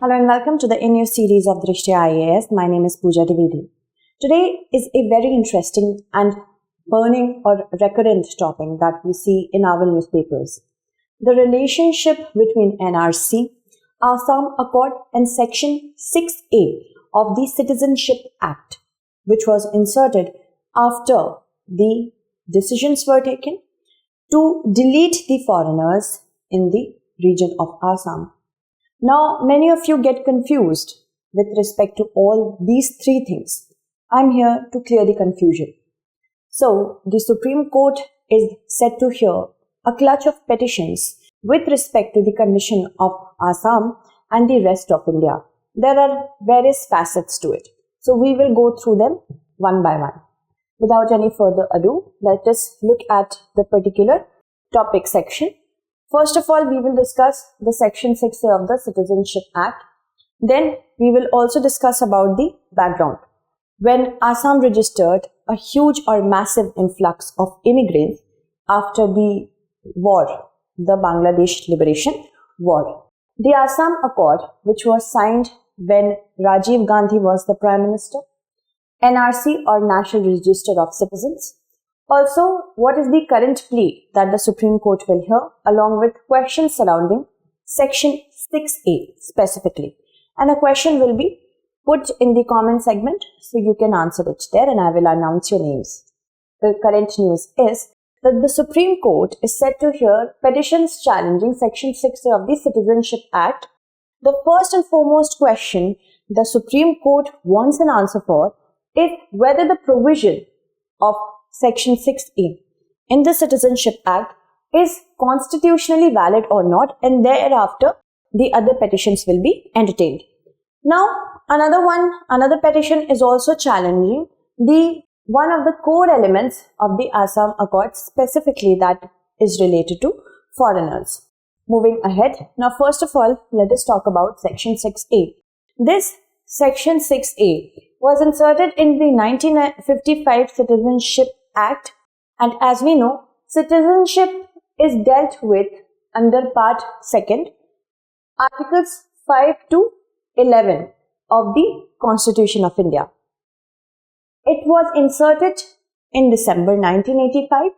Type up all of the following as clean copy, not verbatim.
Hello and welcome to the new series of Drishti IAS. My name is Pooja Dwivedi. Today is a very interesting and burning or recurrent topic that we see in our newspapers. The relationship between NRC, Assam Accord and Section 6A of the Citizenship Act, which was inserted after the decisions were taken to delete the foreigners in the region of Assam. Now, many of you get confused with respect to all these three things. I'm here to clear the confusion. So, the Supreme Court is set to hear a clutch of petitions with respect to the condition of Assam and the rest of India. There are various facets to it. So, we will go through them one by one. Without any further ado, let us look at the particular topic section. First of all, we will discuss the Section 6A of the Citizenship Act. Then, we will also discuss about the background. When Assam registered a huge or massive influx of immigrants after the war, the Bangladesh Liberation War. The Assam Accord, which was signed when Rajiv Gandhi was the Prime Minister, NRC or National Register of Citizens. Also, what is the current plea that the Supreme Court will hear, along with questions surrounding Section 6A specifically. And a question will be put in the comment segment, so you can answer it there and I will announce your names. The current news is that the Supreme Court is set to hear petitions challenging Section 6A of the Citizenship Act. The first and foremost question the Supreme Court wants an answer for is whether the provision of Section 6A in the Citizenship Act is constitutionally valid or not, and thereafter the other petitions will be entertained. Now, another petition is also challenging the one of the core elements of the Assam Accord, specifically that is related to foreigners. Moving ahead, now first of all, let us talk about Section 6A. This Section 6A was inserted in the 1955 Citizenship Act, and as we know, citizenship is dealt with under Part 2, Articles 5 to 11 of the Constitution of India. It was inserted in December 1985.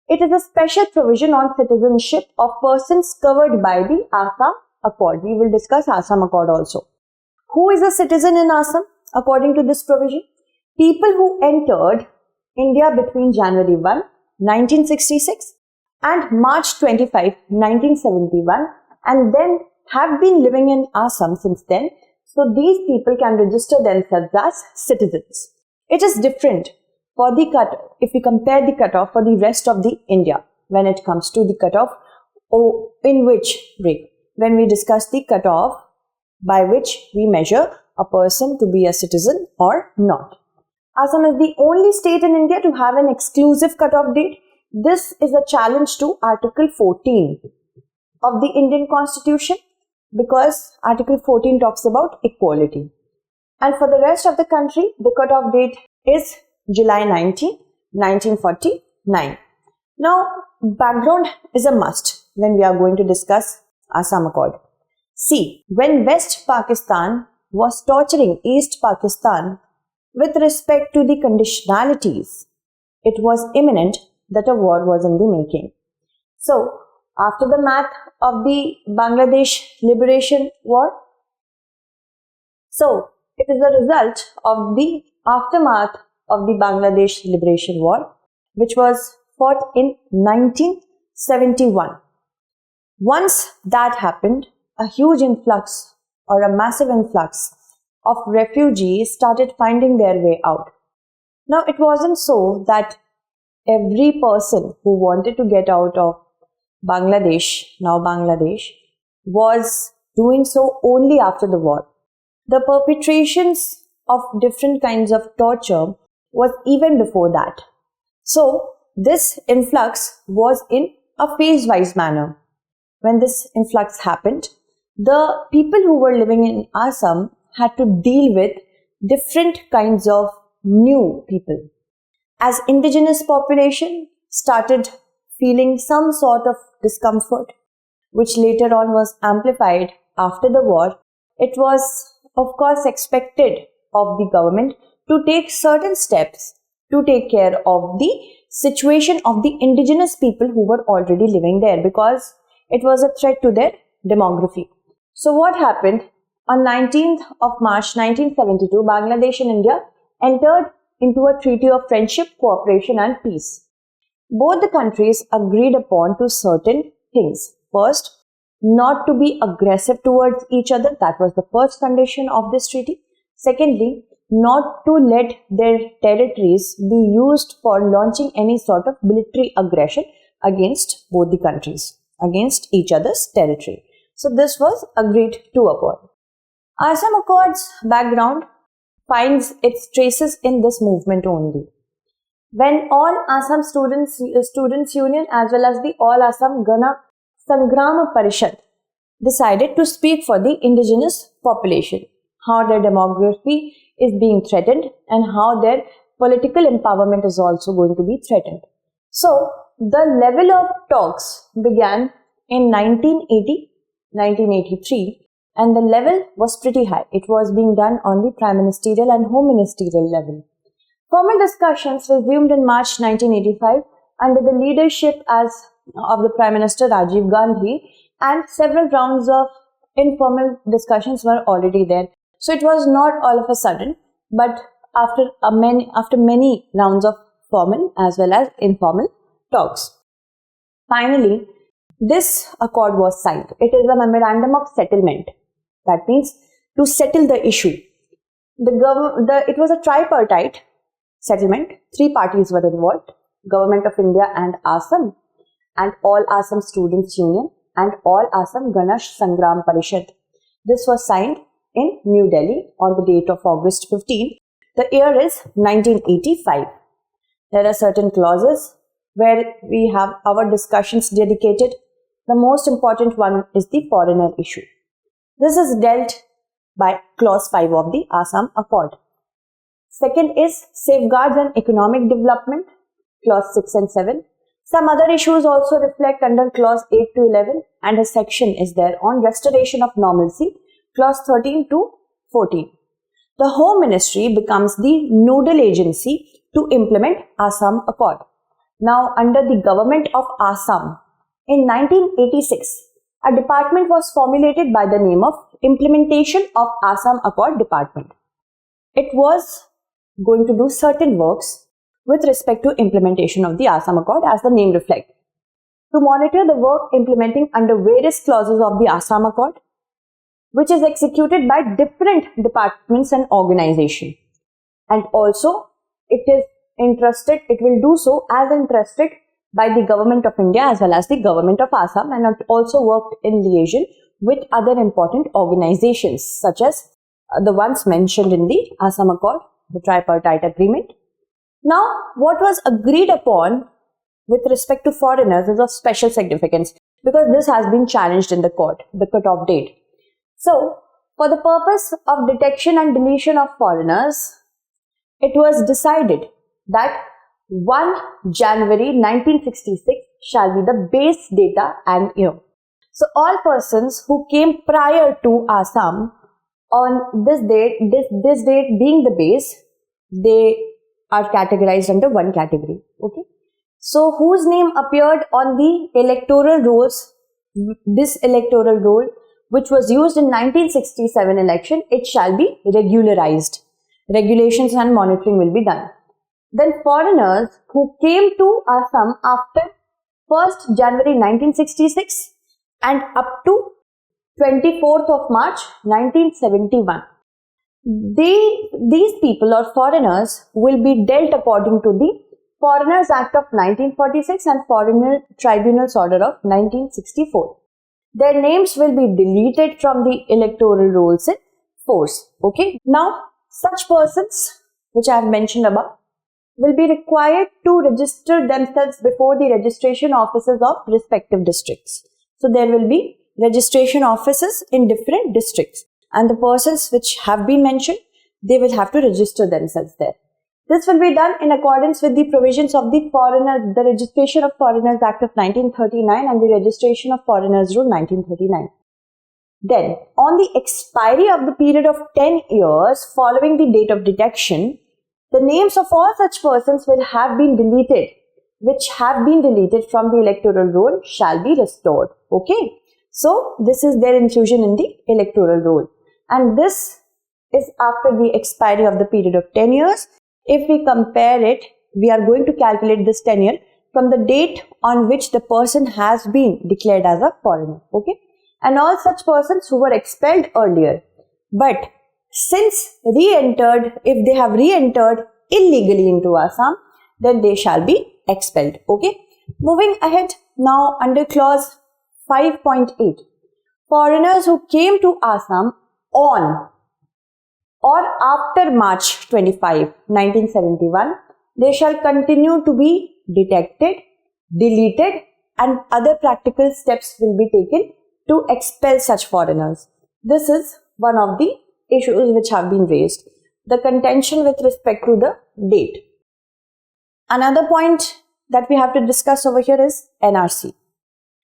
It is a special provision on citizenship of persons covered by the Assam Accord. We will discuss Assam Accord also. Who is a citizen in Assam according to this provision? People who entered India between January 1, 1966 and March 25, 1971 and then have been living in Assam since then. So these people can register themselves as citizens. It is different for the cutoff if we compare the cutoff for the rest of the India when it comes to the cutoff in which way? When we discuss the cutoff by which we measure a person to be a citizen or not. Assam is the only state in India to have an exclusive cutoff date. This is a challenge to Article 14 of the Indian Constitution because Article 14 talks about equality. And for the rest of the country, the cutoff date is July 19, 1949. Now, background is a must when we are going to discuss Assam Accord. See, when West Pakistan was torturing East Pakistan with respect to the conditionalities, it was imminent that a war was in the making. So, after the math of the Bangladesh Liberation War, so it is a result of the aftermath of the Bangladesh Liberation War, which was fought in 1971. Once that happened, a huge influx or a massive influx of refugees started finding their way out. Now, it wasn't so that every person who wanted to get out of Bangladesh, now Bangladesh, was doing so only after the war. The perpetrations of different kinds of torture was even before that. So, this influx was in a phase-wise manner. When this influx happened, the people who were living in Assam had to deal with different kinds of new people. As indigenous population started feeling some sort of discomfort, which later on was amplified after the war it was of course expected of the government to take certain steps to take care of the situation of the indigenous people who were already living there, because it was a threat to their demography. So what happened? On 19th of March 1972, Bangladesh and India entered into a treaty of friendship, cooperation and peace. Both the countries agreed upon to certain things. First, not to be aggressive towards each other. That was the first condition of this treaty. Secondly, not to let their territories be used for launching any sort of military aggression against both the countries, against each other's territory. So this was agreed to upon. Assam Accord's background finds its traces in this movement only. When all Assam Students Union as well as the All Assam Gana Sangram Parishad decided to speak for the indigenous population, how their demography is being threatened and how their political empowerment is also going to be threatened. So the level of talks began in 1980, 1983, and the level was pretty high. It was being done on the Prime Ministerial and Home Ministerial level. Formal discussions resumed in March 1985 under the leadership of the Prime Minister Rajiv Gandhi, and several rounds of informal discussions were already there. So it was not all of a sudden, but after many rounds of formal as well as informal talks. Finally, this accord was signed. It is a memorandum of settlement. That means to settle the issue. It was a tripartite settlement. 3 parties were involved: Government of India and Assam, and All Assam Students Union, and All Assam Gana Sangram Parishad. This was signed in New Delhi on the date of August 15. The year is 1985. There are certain clauses where we have our discussions dedicated. The most important one is the foreigner issue. This is dealt by Clause 5 of the Assam Accord. Second is safeguards and economic development, Clause 6 and 7. Some other issues also reflect under Clause 8 to 11, and a section is there on restoration of normalcy, Clause 13 to 14. The Home Ministry becomes the nodal agency to implement Assam Accord. Now, under the government of Assam, in 1986, a department was formulated by the name of Implementation of Assam Accord Department. It was going to do certain works with respect to implementation of the Assam Accord, as the name reflects. To monitor the work implementing under various clauses of the Assam Accord, which is executed by different departments and organizations. And also, it will do so as entrusted by the Government of India as well as the Government of Assam, and it also worked in liaison with other important organizations such as the ones mentioned in the Assam Accord, the tripartite agreement. Now, what was agreed upon with respect to foreigners is of special significance, because this has been challenged in the court, the cut-off date. So, for the purpose of detection and deletion of foreigners, it was decided that 1 January 1966 shall be the base data and year. So, all persons who came prior to Assam on this date being the base, they are categorized under one category. Okay. So, whose name appeared on the electoral rolls, this electoral roll, which was used in 1967 election, it shall be regularized. Regulations and monitoring will be done. Then foreigners who came to Assam after 1st January 1966 and up to 24th of March 1971. These people or foreigners will be dealt according to the Foreigners Act of 1946 and Foreigner Tribunals Order of 1964. Their names will be deleted from the electoral rolls in force. Okay. Now, such persons which I have mentioned above will be required to register themselves before the registration offices of respective districts. So, there will be registration offices in different districts, and the persons which have been mentioned, they will have to register themselves there. This will be done in accordance with the provisions of the Registration of Foreigners Act of 1939 and the Registration of Foreigners Rule 1939. Then, on the expiry of the period of 10 years following the date of detection, the names of all such persons will have been deleted, which have been deleted from the electoral roll shall be restored. Okay. So, this is their inclusion in the electoral roll. And this is after the expiry of the period of 10 years. If we compare it, we are going to calculate this tenure from the date on which the person has been declared as a foreigner. Okay. And all such persons who were expelled earlier, but since re-entered, if they have re-entered illegally into Assam, then they shall be expelled. Okay. Moving ahead now under clause 5.8. Foreigners who came to Assam on or after March 25, 1971, they shall continue to be detected, deleted, and other practical steps will be taken to expel such foreigners. This is one of the issues which have been raised. The contention with respect to the date. Another point that we have to discuss over here is NRC,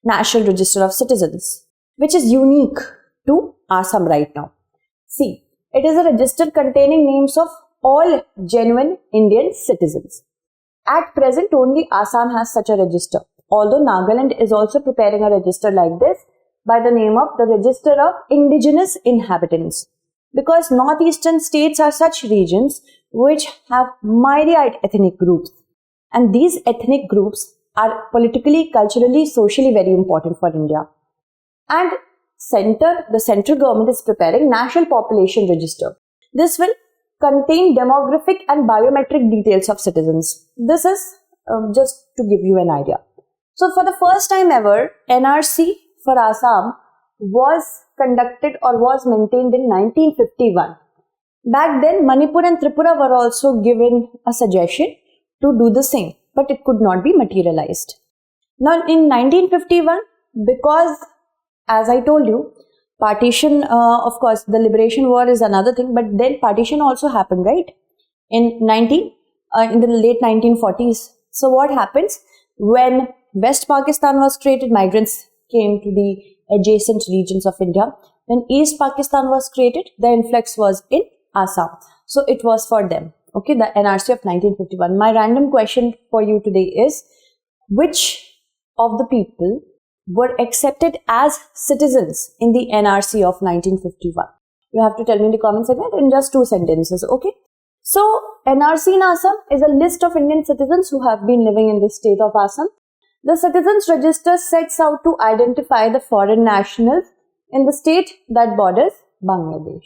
National Register of Citizens, which is unique to Assam right now. See, it is a register containing names of all genuine Indian citizens. At present, only Assam has such a register, although Nagaland is also preparing a register like this by the name of the Register of Indigenous Inhabitants, because northeastern states are such regions which have myriad ethnic groups, and these ethnic groups are politically, culturally, socially very important for India. And the central government is preparing National Population Register. This will contain demographic and biometric details of citizens. This is just to give you an idea. So for the first time ever, NRC for Assam was conducted or was maintained in 1951. Back then, Manipur and Tripura were also given a suggestion to do the same, but it could not be materialized. Now in 1951, because as I told you, partition, of course, the liberation war is another thing, but then partition also happened, right? In the late 1940s. So what happens when West Pakistan was created? Migrants came to the adjacent regions of India. When East Pakistan was created, the influx was in Assam. So it was for them. Okay, the NRC of 1951. My random question for you today is, which of the people were accepted as citizens in the NRC of 1951? You have to tell me in the comment section in just 2 sentences. Okay. So NRC in Assam is a list of Indian citizens who have been living in the state of Assam. The Citizens Register sets out to identify the foreign nationals in the state that borders Bangladesh.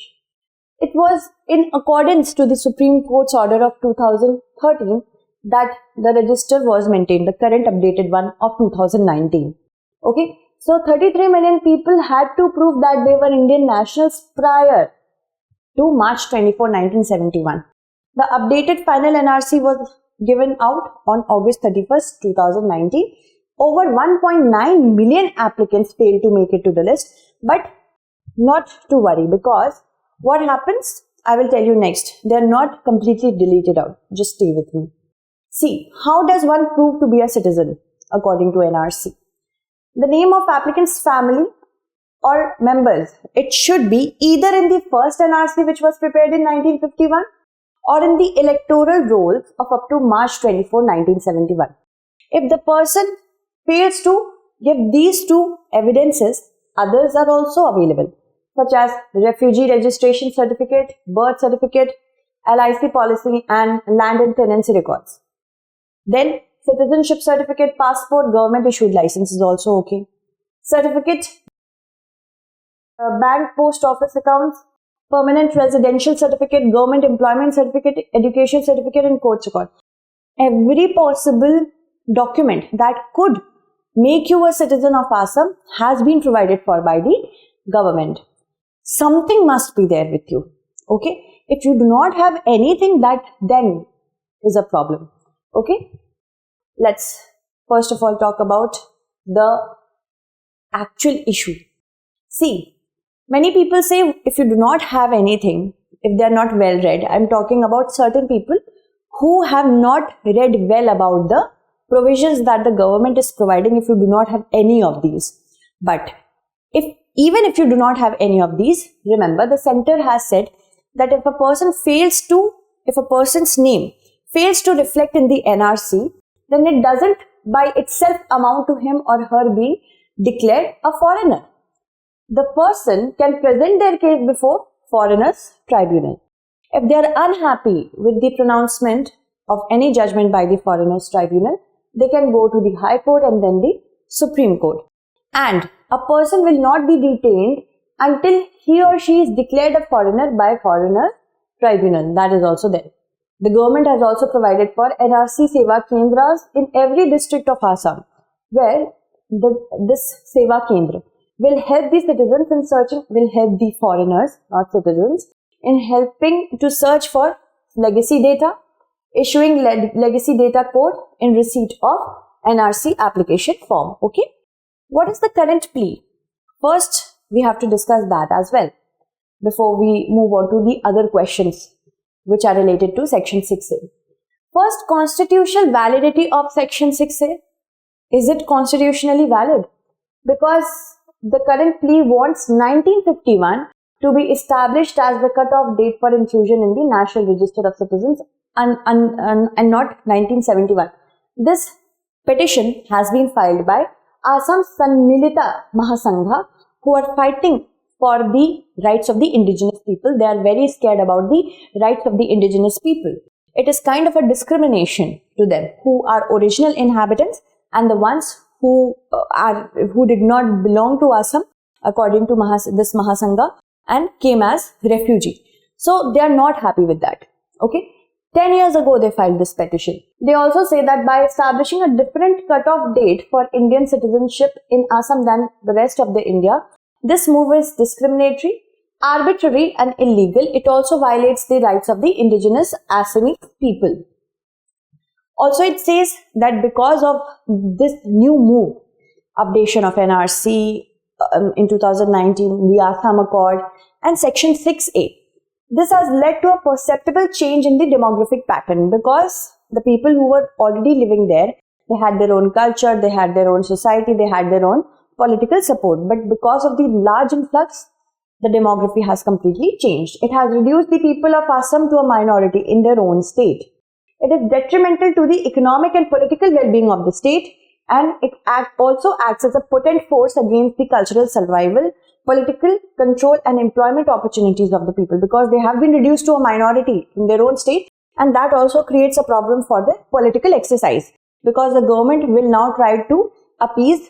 It was in accordance to the Supreme Court's order of 2013 that the register was maintained, the current updated one of 2019. Okay, so 33 million people had to prove that they were Indian nationals prior to March 24, 1971. The updated final NRC was given out on August 31st, 2019. Over 1.9 million applicants failed to make it to the list, but not to worry, because what happens, I will tell you next. They are not completely deleted out. Just stay with me. See, how does one prove to be a citizen according to NRC? The name of applicant's family or members, it should be either in the first NRC which was prepared in 1951 or in the electoral rolls of up to March 24, 1971. If the person fails to give these 2 evidences, others are also available, such as refugee registration certificate, birth certificate, LIC policy, and land and tenancy records. Then citizenship certificate, passport, government issued license is also okay. Certificate, bank, post office accounts, permanent residential certificate, government employment certificate, education certificate, and court record. Every possible document that could make you a citizen of Assam has been provided for by the government. Something must be there with you. Okay. If you do not have anything, that then is a problem. Okay. Let's first of all talk about the actual issue. See, many people say if you do not have anything, if they are not well read, I am talking about certain people who have not read well about the provisions that the government is providing if you do not have any of these. But if Even if you do not have any of these, remember the center has said that if a person's name fails to reflect in the NRC, then it doesn't by itself amount to him or her being declared a foreigner. The person can present their case before Foreigners Tribunal. If they are unhappy with the pronouncement of any judgment by the Foreigners Tribunal, they can go to the High Court and then the Supreme Court. And a person will not be detained until he or she is declared a foreigner by Foreigner Tribunal. That is also there. The government has also provided for NRC Seva Kendras in every district of Assam, where this Seva Kendra will help the citizens in searching, will help the foreigners, not citizens, in helping to search for legacy data, issuing legacy data code in receipt of NRC application form. Okay. What is the current plea? First, we have to discuss that as well before we move on to the other questions which are related to Section 6A. First, constitutional validity of Section 6A. Is it constitutionally valid? Because the current plea wants 1951 to be established as the cut-off date for inclusion in the National Register of Citizens and not 1971. This petition has been filed by Assam Sannmilita Mahasangha, who are fighting for the rights of the indigenous people. They are very scared about the rights of the indigenous people. It is kind of a discrimination to them who are original inhabitants and the ones who did not belong to Assam according to this Mahasangha and came as refugee. So they are not happy with that. Okay. 10 years ago, they filed this petition. They also say that by establishing a different cut-off date for Indian citizenship in Assam than the rest of the India, this move is discriminatory, arbitrary and illegal. It also violates the rights of the indigenous Assamese people. Also, it says that because of this new move, updation of NRC in 2019, the Assam Accord and Section 6A, this has led to a perceptible change in the demographic pattern because the people who were already living there, they had their own culture, they had their own society, they had their own political support. But because of the large influx, the demography has completely changed. It has reduced the people of Assam to a minority in their own state. It is detrimental to the economic and political well-being of the state, and it also acts as a potent force against the cultural survival, political control and employment opportunities of the people, because they have been reduced to a minority in their own state, and that also creates a problem for the political exercise because the government will now try to appease.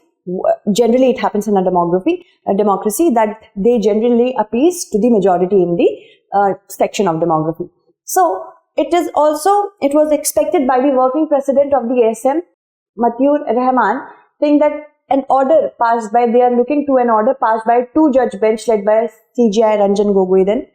Generally, it happens in a democracy that they generally appease to the majority in the section of demography. So it was expected by the working president of the ASM, Matiur Rahman, saying that they are looking to an order passed by a 2-judge bench led by CJI Ranjan Gogoi, then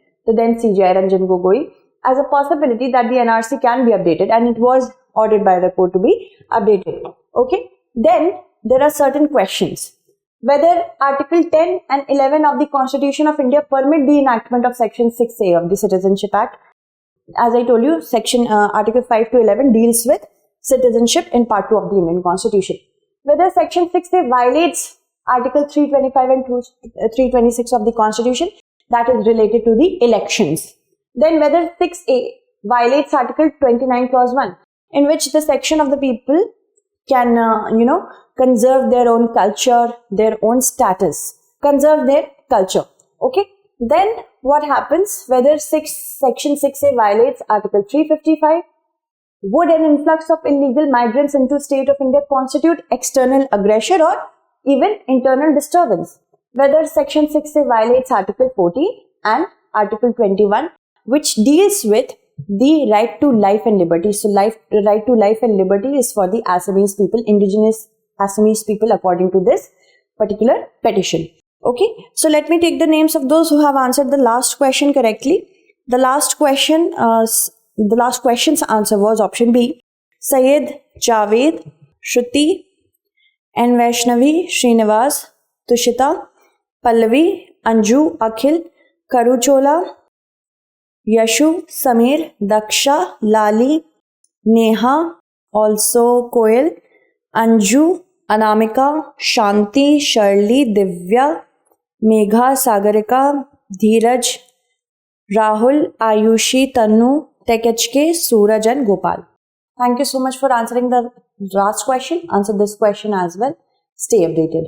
CJI Ranjan Gogoi, as a possibility that the NRC can be updated, and it was ordered by the court to be updated. Okay. Then there are certain questions. Whether Article 10 and 11 of the Constitution of India permit the enactment of Section 6A of the Citizenship Act. As I told you, Article 5 to 11 deals with citizenship in Part 2 of the Indian Constitution. Whether Section 6A violates Article 325 and 326 of the Constitution, that is related to the elections. Then whether 6A violates Article 29 Clause 1, in which the section of the people can, conserve their own culture, their own status, conserve their culture. Okay. Then what happens? Whether Section 6A violates Article 355, would an influx of illegal migrants into state of India constitute external aggression or even internal disturbance? Whether Section 6A violates Article 40 and Article 21, which deals with the right to life and liberty. So right to life and liberty is for the Assamese people, indigenous Assamese people, according to this particular petition. Okay, so let me take the names of those who have answered the last question correctly. The last question's answer was option B. Syed Javed, Shruti, N. Vaishnavi, Srinivas, Tushita, Pallavi, Anju, Akhil, Karuchola, Yashu, Samir, Daksha, Lali, Neha, also Koel, Anju, Anamika, Shanti, Shirley, Divya, Megha, Sagarika, Dheeraj, Rahul, Ayushi, Tanu, Tekechke, Suraj and Gopal. Thank you so much for answering the last question. Answer this question as well. Stay updated.